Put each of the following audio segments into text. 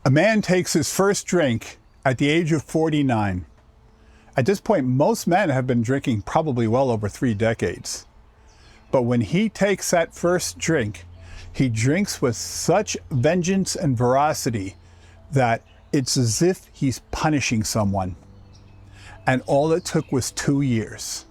A man takes his first drink at the age of 49. At this point, most men have been drinking probably well over 3 decades. But when he takes that first drink, he drinks with such vengeance and veracity that it's as if he's punishing someone. And all it took was 2 years.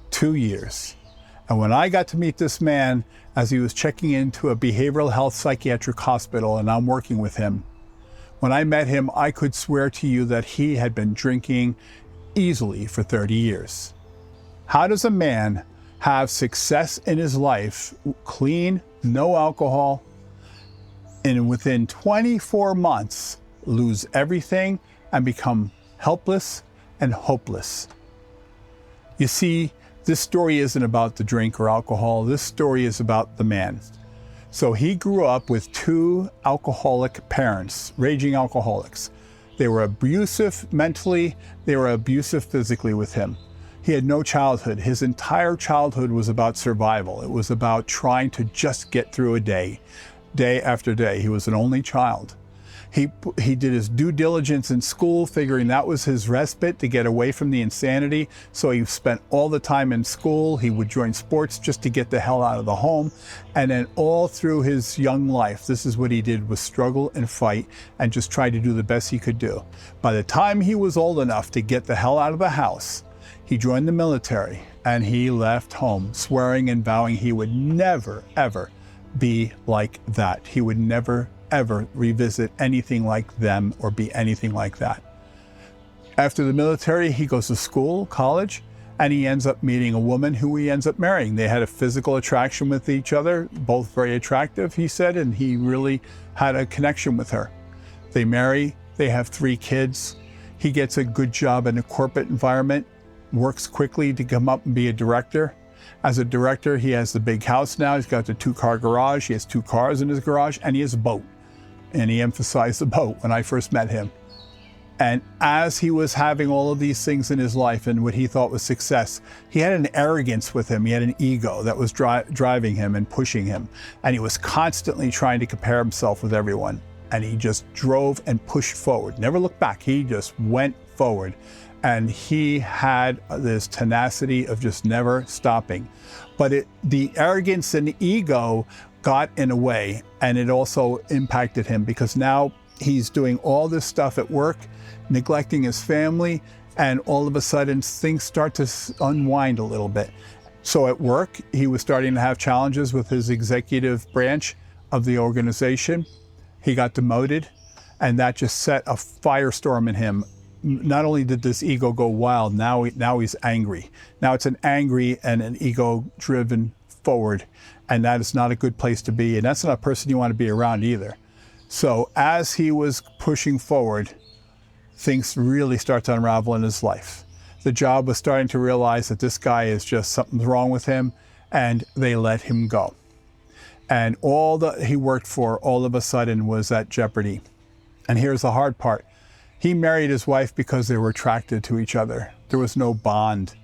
2 years. And when I got to meet this man as he was checking into a behavioral health psychiatric hospital, and I'm working with him, when I met him, I could swear to you that he had been drinking easily for 30 years. How does a man have success in his life, clean, no alcohol, and within 24 months lose everything and become helpless and hopeless? You see, this story isn't about the drink or alcohol. This story is about the man. So he grew up with 2 alcoholic parents, raging alcoholics. They were abusive mentally, they were abusive physically with him. He had no childhood. His entire childhood was about survival. It was about trying to just get through a day, day after day. He was an only child. He did his due diligence in school, figuring that was his respite to get away from the insanity. So he spent all the time in school. He would join sports just to get the hell out of the home. And then all through his young life, this is what he did, was struggle and fight and just try to do the best he could do. By the time he was old enough to get the hell out of the house, he joined the military and he left home, swearing and vowing he would never, ever be like that. He would never ever revisit anything like them or be anything like that. After the military, he goes to school, college, and he ends up meeting a woman who he ends up marrying. They had a physical attraction with each other, both very attractive, he said, and he really had a connection with her. They marry, they have 3 kids. He gets a good job in a corporate environment, works quickly to come up and be a director. As a director, he has the big house now. He's got the 2-car garage. He has 2 cars in his garage, and he has a boat. And he emphasized the boat when I first met him. And as he was having all of these things in his life and what he thought was success, he had an arrogance with him. He had an ego that was driving him and pushing him. And he was constantly trying to compare himself with everyone. And he just drove and pushed forward, never looked back. He just went forward. And he had this tenacity of just never stopping. But the arrogance and ego got in a way, and it also impacted him because now he's doing all this stuff at work, neglecting his family, and all of a sudden things start to unwind a little bit. So at work, he was starting to have challenges with his executive branch of the organization. He got demoted, and that just set a firestorm in him. Not only did this ego go wild, now he's angry. Now it's an angry and an ego-driven forward, and that is not a good place to be, and that's not a person you want to be around either. So as he was pushing forward, things really start to unravel in his life. The job was starting to realize that this guy is just something's wrong with him, and they let him go. And all that he worked for all of a sudden was at jeopardy. And here's the hard part. He married his wife because they were attracted to each other. There was no bond.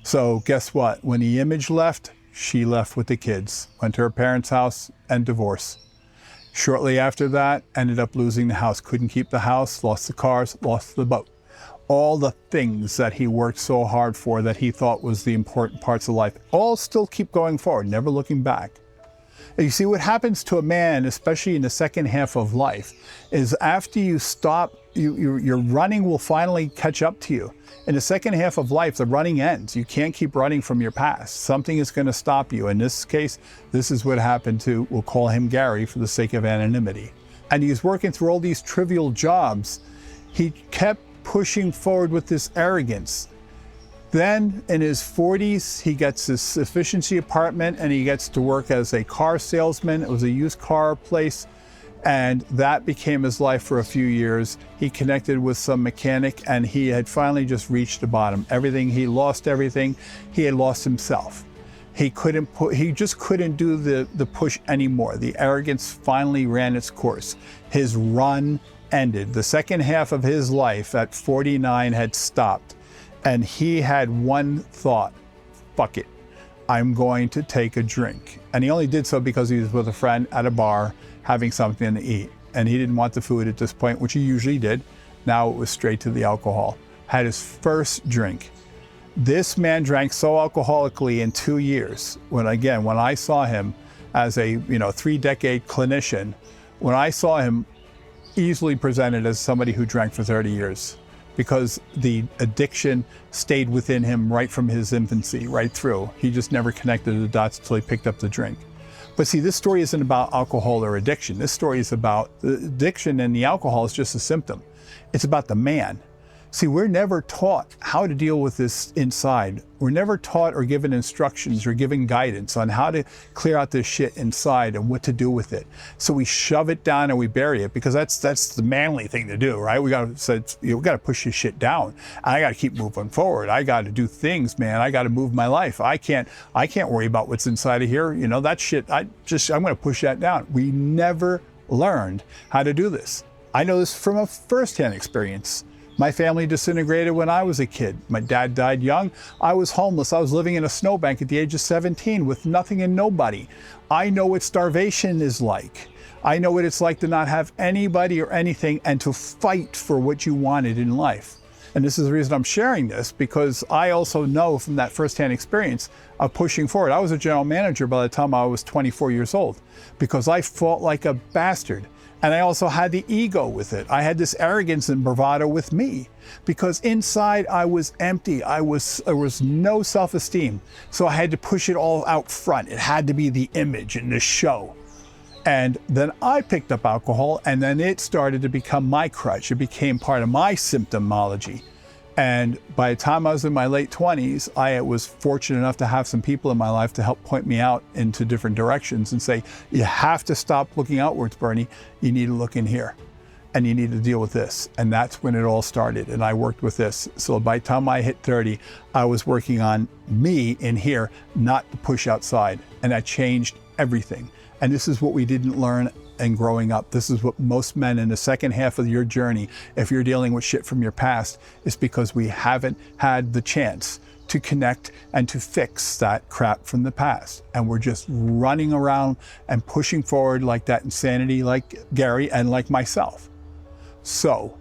So guess what? When the image left, she left with the kids, went to her parents' house, and divorced. Shortly after that, ended up losing the house. Couldn't keep the house, lost the cars, lost the boat. All the things that he worked so hard for that he thought was the important parts of life, all still keep going forward, never looking back. And you see, what happens to a man, especially in the second half of life, is after you stop, your running will finally catch up to you. In the second half of life, the running ends. You can't keep running from your past. Something is going to stop you. In this case, this is what happened to, we'll call him Gary for the sake of anonymity. And he's working through all these trivial jobs. He kept pushing forward with this arrogance. Then in his 40s, he gets this efficiency apartment and he gets to work as a car salesman. It was a used car place. And that became his life for a few years. He connected with some mechanic and he had finally just reached the bottom. He lost everything. He had lost himself. He just couldn't do the push anymore. The arrogance finally ran its course. His run ended. The second half of his life at 49 had stopped. And he had one thought, fuck it, I'm going to take a drink. And he only did so because he was with a friend at a bar having something to eat. and he didn't want the food at this point, which he usually did. Now it was straight to the alcohol. Had his first drink. This man drank so alcoholically in 2 years. When I saw him as a 3-decade clinician, when I saw him easily presented as somebody who drank for 30 years, because the addiction stayed within him right from his infancy, right through. He just never connected the dots until he picked up the drink. But see, this story isn't about alcohol or addiction. This story is about the addiction, and the alcohol is just a symptom. It's about the man. See, we're never taught how to deal with this inside. We're never taught or given instructions or given guidance on how to clear out this shit inside and what to do with it. So we shove it down and we bury it, because that's the manly thing to do, right? We got to push this shit down. I got to keep moving forward. I got to do things, man. I got to move my life. I can't worry about what's inside of here. That shit. I'm going to push that down. We never learned how to do this. I know this from a firsthand experience. My family disintegrated when I was a kid. My dad died young. I was homeless. I was living in a snowbank at the age of 17 with nothing and nobody. I know what starvation is like. I know what it's like to not have anybody or anything and to fight for what you wanted in life. And this is the reason I'm sharing this, because I also know from that firsthand experience of pushing forward. I was a general manager by the time I was 24 years old, because I fought like a bastard. And I also had the ego with it. I had this arrogance and bravado with me, because inside I was empty. There was no self-esteem. So I had to push it all out front. It had to be the image and the show. And then I picked up alcohol, and then it started to become my crutch. It became part of my symptomology. And by the time I was in my late 20s, I was fortunate enough to have some people in my life to help point me out into different directions and say, you have to stop looking outwards, Bernie. You need to look in here, and you need to deal with this. And that's when it all started. And I worked with this. So by the time I hit 30, I was working on me in here, not to push outside. And that changed everything. And this is what we didn't learn in growing up. This is what most men in the second half of your journey, if you're dealing with shit from your past, is because we haven't had the chance to connect and to fix that crap from the past. And we're just running around and pushing forward like that insanity, like Gary and like myself. So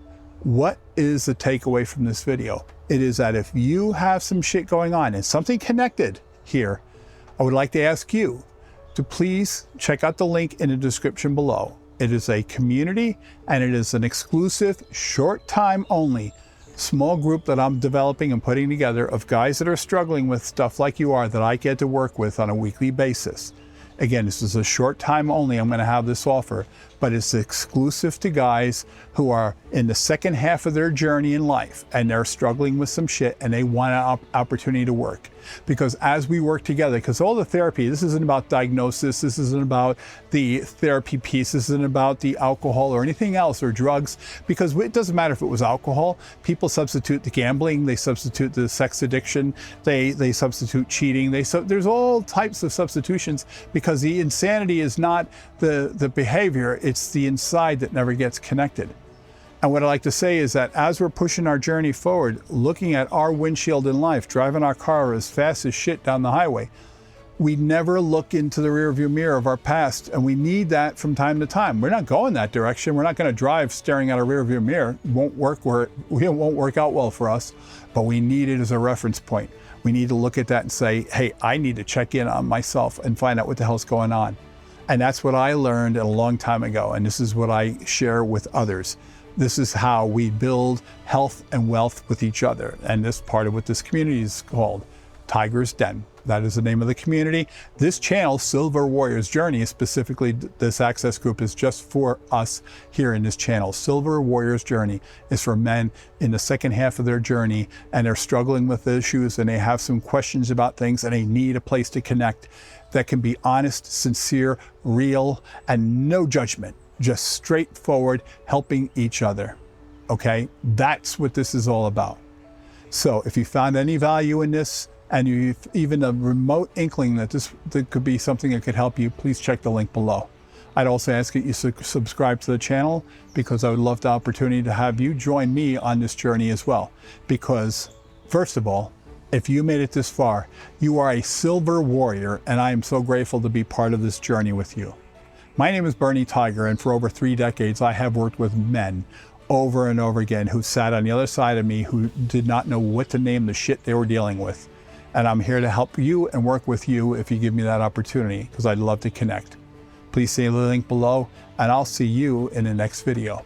what is the takeaway from this video? It is that if you have some shit going on and something connected here, I would like to ask you to please check out the link in the description below. It is a community, and it is an exclusive, short time only, small group that I'm developing and putting together of guys that are struggling with stuff like you are, that I get to work with on a weekly basis. Again, this is a short time only. I'm going to have this offer, but it's exclusive to guys who are in the second half of their journey in life, and they're struggling with some shit, and they want an opportunity to work. Because as we work together, because all the therapy, this isn't about diagnosis, this isn't about the therapy piece, this isn't about the alcohol or anything else or drugs, because it doesn't matter if it was alcohol. People substitute the gambling, they substitute the sex addiction, they substitute cheating, there's all types of substitutions, because the insanity is not the behavior, it's the inside that never gets connected. And what I like to say is that as we're pushing our journey forward, looking at our windshield in life, driving our car as fast as shit down the highway, we never look into the rearview mirror of our past, and we need that from time to time. We're not going that direction. We're not going to drive staring at a rearview mirror. It won't work out well for us, but we need it as a reference point. We need to look at that and say, hey, I need to check in on myself and find out what the hell's going on. And that's what I learned a long time ago, and this is what I share with others. This is how we build health and wealth with each other. And this part of what this community is called Tiger's Den. That is the name of the community. This channel, Silver Warriors Journey, specifically this access group, is just for us here in this channel. Silver Warriors Journey is for men in the second half of their journey, and they're struggling with issues, and they have some questions about things, and they need a place to connect that can be honest, sincere, real, and no judgment. Just straightforward, helping each other. Okay? That's what this is all about. So if you found any value in this, and you even a remote inkling that that could be something that could help you, please check the link below. I'd also ask that you subscribe to the channel, because I would love the opportunity to have you join me on this journey as well. Because first of all, if you made it this far, you are a silver warrior, and I am so grateful to be part of this journey with you. My name is Bernie Tiger, and for over 3 decades, I have worked with men over and over again who sat on the other side of me, who did not know what to name the shit they were dealing with. And I'm here to help you and work with you if you give me that opportunity, because I'd love to connect. Please see the link below, and I'll see you in the next video.